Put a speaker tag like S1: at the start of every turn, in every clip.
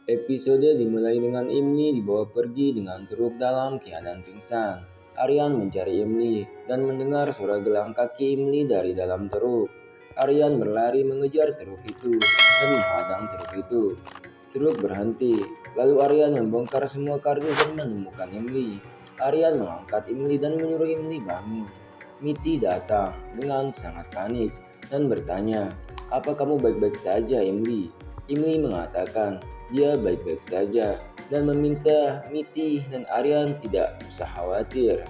S1: Episode dimulai dengan Imli dibawa pergi dengan truk dalam keadaan pingsan. Aryan mencari Imli dan mendengar suara gelang kaki Imli dari dalam truk. Aryan berlari mengejar truk itu dan menghadang truk itu. Truk berhenti, lalu Aryan membongkar semua kardus dan menemukan Imli. Aryan mengangkat Imli dan menyuruh Imli bangun. Miti datang dengan sangat panik dan bertanya, "Apa kamu baik-baik saja, Imli?" Imli mengatakan dia baik-baik saja dan meminta Miti dan Aryan tidak usah khawatir.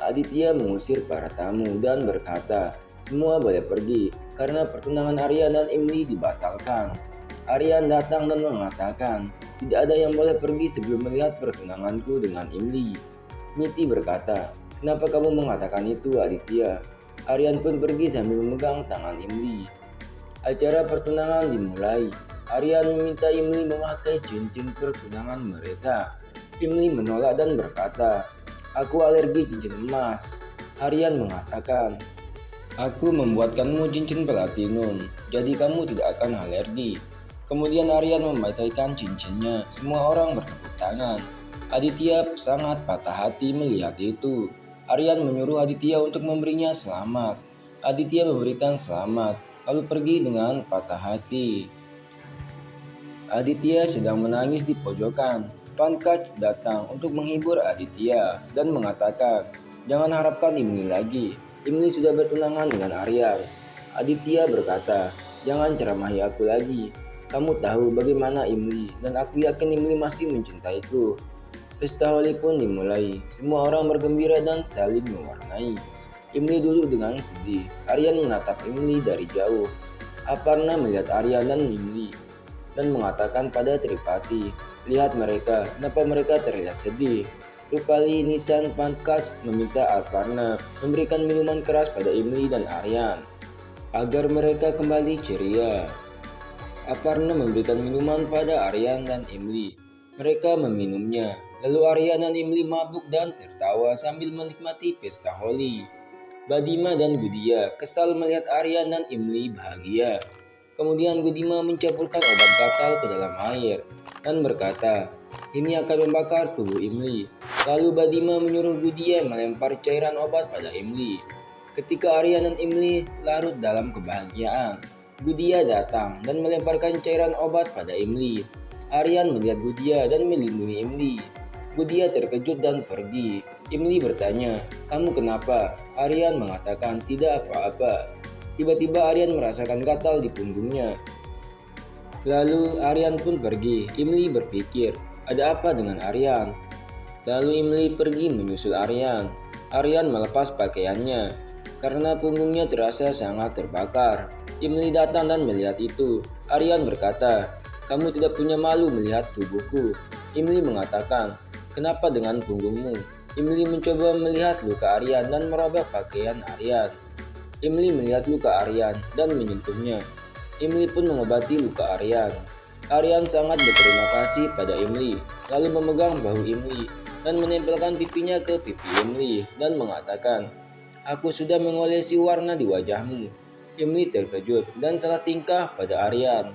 S1: Aditya mengusir para tamu dan berkata, semua boleh pergi karena pertunangan Aryan dan Imli dibatalkan. Aryan datang dan mengatakan, tidak ada yang boleh pergi sebelum melihat pertunanganku dengan Imli. Miti berkata, kenapa kamu mengatakan itu, Aditya? Aryan pun pergi sambil memegang tangan Imli. Acara pertunangan dimulai. Aryan meminta Imli memakai cincin pertunangan mereka. Imli menolak dan berkata, aku alergi cincin emas. Aryan mengatakan, aku membuatkanmu cincin platinum, jadi kamu tidak akan alergi. Kemudian Aryan memakaikan cincinnya. Semua orang bertepuk tangan. Aditya sangat patah hati melihat itu. Aryan menyuruh Aditya untuk memberinya selamat. Aditya memberikan selamat, lalu pergi dengan patah hati. Aditya sedang menangis di pojokan. Pankaj datang untuk menghibur Aditya dan mengatakan, jangan harapkan Imli lagi. Imli sudah bertunangan dengan Aryan. Aditya berkata, jangan ceramahi aku lagi. Kamu tahu bagaimana Imli dan aku yakin Imli masih mencintaiku. Pesta Holi pun dimulai. Semua orang bergembira dan saling mewarnai. Imli duduk dengan sedih. Aryan menatap Imli dari jauh. Aparna melihat Aryan dan Imli dan mengatakan pada Tripati, lihat mereka, kenapa mereka terlihat sedih? Rupali, Nisan, Pankaj meminta Aparna memberikan minuman keras pada Imli dan Aryan agar mereka kembali ceria. Aparna memberikan minuman pada Aryan dan Imli. Mereka meminumnya, lalu Aryan dan Imli mabuk dan tertawa sambil menikmati pesta Holi. Badima dan Gudia kesal melihat Aryan dan Imli bahagia. Kemudian Gudima mencampurkan obat gatal ke dalam air dan berkata, ini akan membakar tubuh Imli. Lalu Badima menyuruh Gudia melempar cairan obat pada Imli. Ketika Aryan dan Imli larut dalam kebahagiaan, Gudia datang dan melemparkan cairan obat pada Imli. Aryan melihat Gudia dan melindungi Imli. Gudia terkejut dan pergi. Imli bertanya, kamu kenapa? Aryan mengatakan tidak apa-apa. Tiba-tiba Aryan merasakan gatal di punggungnya. Lalu Aryan pun pergi. Imli berpikir, ada apa dengan Aryan? Lalu Imli pergi menyusul Aryan. Aryan melepas pakaiannya karena punggungnya terasa sangat terbakar. Imli datang dan melihat itu. Aryan berkata, kamu tidak punya malu melihat tubuhku. Imli mengatakan, kenapa dengan punggungmu? Imli mencoba melihat luka Aryan dan merobek pakaian Aryan. Imli melihat luka Aryan dan menyentuhnya. Imli pun mengobati luka Aryan. Aryan sangat berterima kasih pada Imli, lalu memegang bahu Imli dan menempelkan pipinya ke pipi Imli dan mengatakan, aku sudah mengolesi warna di wajahmu. Imli terkejut dan salah tingkah pada Aryan.